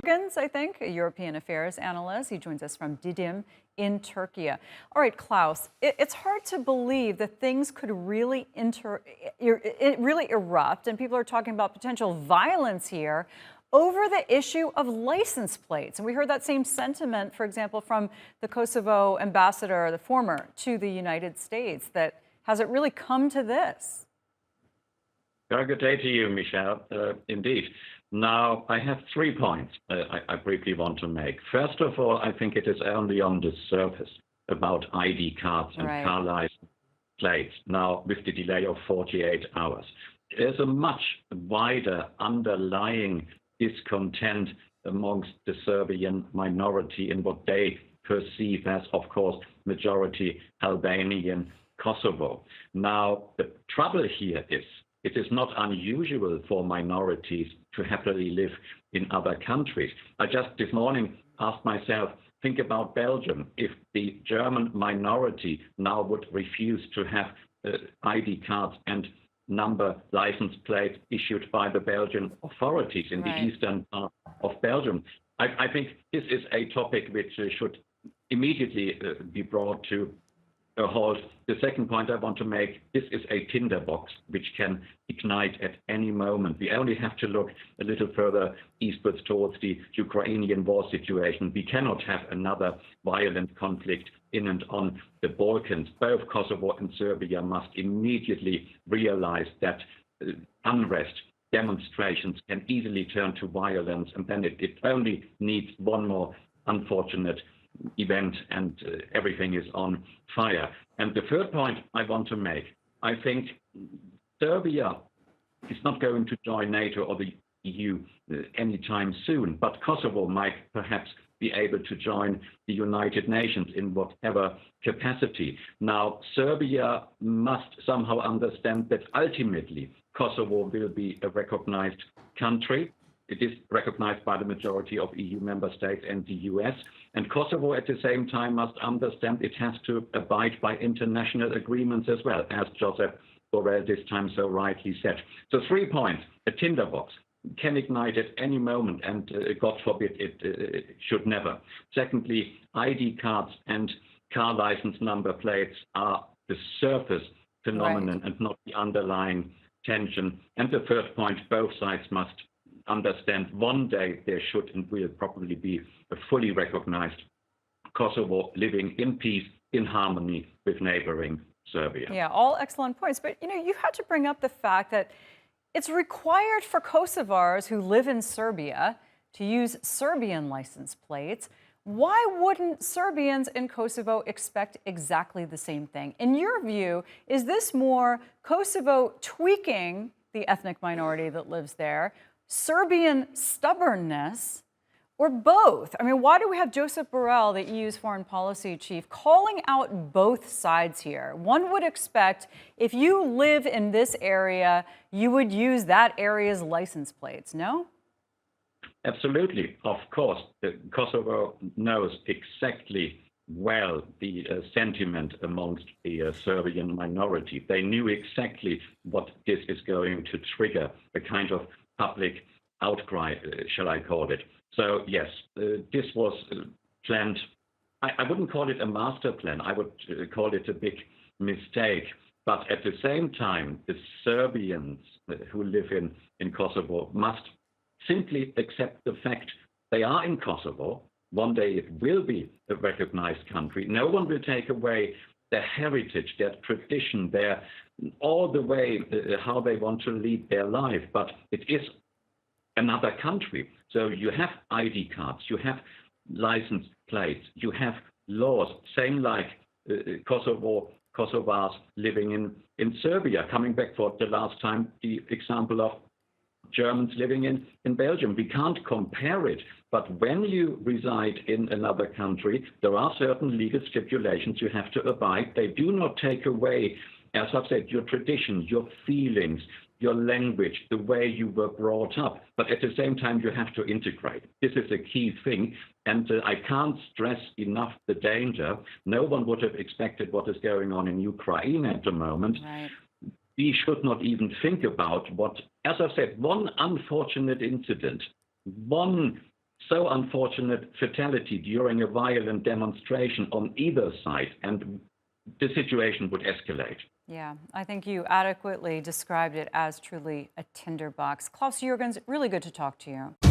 Jurgens, I think, a European affairs analyst. He joins us from Didim in Turkey. All right, Klaus, it's hard to believe that things could really erupt, and people are talking about potential violence here over the issue of license plates. And we heard that same sentiment, for example, from the Kosovo ambassador, the former, to the United States. That has it really come to this? Very good day to you, Michelle. Indeed. Now, I have 3 points I briefly want to make. First of all, I think it is only on the surface about ID cards and car license plates. Now, with the delay of 48 hours, there's a much wider underlying discontent amongst the Serbian minority in what they perceive as, of course, majority Albanian Kosovo. Now, the trouble here is it is not unusual for minorities to happily live in other countries. I just this morning asked myself, think about Belgium. If the German minority now would refuse to have ID cards and number license plates issued by the Belgian authorities in the eastern part of Belgium, I think this is a topic which should immediately be brought to a halt. The second point I want to make, this is a tinderbox which can ignite at any moment. We only have to look a little further eastwards towards the Ukrainian war situation. We cannot have another violent conflict in and on the Balkans. Both Kosovo and Serbia must immediately realize that unrest, demonstrations can easily turn to violence, and then it only needs one more unfortunate event and everything is on fire. And the third point I want to make, I think Serbia is not going to join NATO or the EU anytime soon, but Kosovo might perhaps be able to join the United Nations in whatever capacity. Now, Serbia must somehow understand that ultimately Kosovo will be a recognized country. It is recognized by the majority of EU member states and the US. And Kosovo at the same time must understand it has to abide by international agreements as well, as Joseph Borrell this time so rightly said. So 3 points. A tinderbox can ignite at any moment, and God forbid it should never. Secondly, ID cards and car license number plates are the surface phenomenon and not the underlying tension. And the third point, both sides must understand one day there should and will probably be a fully recognized Kosovo living in peace, in harmony with neighboring Serbia. Yeah, all excellent points. But, you had to bring up the fact that it's required for Kosovars who live in Serbia to use Serbian license plates. Why wouldn't Serbians in Kosovo expect exactly the same thing? In your view, is this more Kosovo tweaking the ethnic minority that lives there, Serbian stubbornness, or both? I mean, why do we have Joseph Borrell, the EU's foreign policy chief, calling out both sides here? One would expect if you live in this area, you would use that area's license plates, no? Absolutely. Of course, Kosovo knows exactly well the sentiment amongst the Serbian minority. They knew exactly what this is going to trigger, a kind of public outcry, shall I call it. So yes, this was planned. I wouldn't call it a master plan. I would call it a big mistake. But at the same time, the Serbians who live in Kosovo must simply accept the fact they are in Kosovo. One day it will be a recognized country. No one will take away their heritage, their tradition, their all the way how they want to lead their life. But it is another country. So you have ID cards, you have license plates, you have laws, same like Kosovars living in Serbia. Coming back for the last time, the example of Germans living in Belgium. We can't compare it, but when you reside in another country, there are certain legal stipulations you have to abide. They do not take away, as I've said, your tradition, your feelings, your language, the way you were brought up. But at the same time, you have to integrate. This is a key thing. And I can't stress enough the danger. No one would have expected what is going on in Ukraine at the moment. Right. We should not even think about what, as I said, one unfortunate incident, one so unfortunate fatality during a violent demonstration on either side, and the situation would escalate. Yeah, I think you adequately described it as truly a tinderbox. Klaus Jurgens, really good to talk to you.